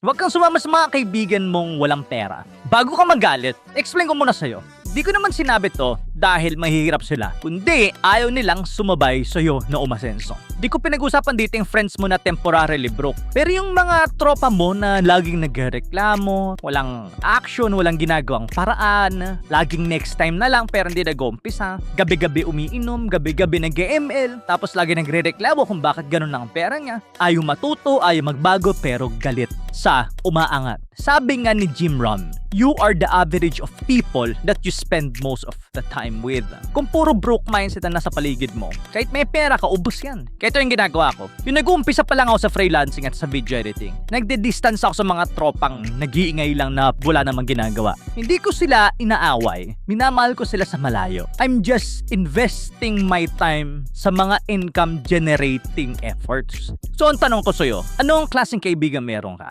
Huwag kang sumama sa mga kaibigan mong walang pera. Bago ka magalit, explain ko muna sa'yo. Di ko naman sinabi to dahil mahihirap sila, kundi ayaw nilang sumabay sa'yo na umasenso. Di ko pinag-usapan dito yung friends mo na temporarily broke. Pero yung mga tropa mo na laging nagreklamo, walang action, walang ginagawang paraan, laging next time na lang pero hindi nag-uumpisa, gabi-gabi umiinom, gabi-gabi nag-ML, tapos lagi nagre-reklamo kung bakit ganun ang pera niya. Ayaw matuto, ayaw magbago pero galit sa umaangat. Sabi nga ni Jim Rohn, you are the average of people that you spend most of the time with. Kung puro broke mindset na nasa paligid mo, kahit may pera ka, ubos yan. Kaya ito yung ginagawa ko. Yung nag-uumpisa pa lang ako sa freelancing at sa video editing, nagde-distance ako sa mga tropang nag-iingay lang na wala namang ginagawa. Hindi ko sila inaaway. Minamahal ko sila sa malayo. I'm just investing my time sa mga income generating efforts. So ang tanong ko sa'yo, anong klaseng kaibigan meron ka?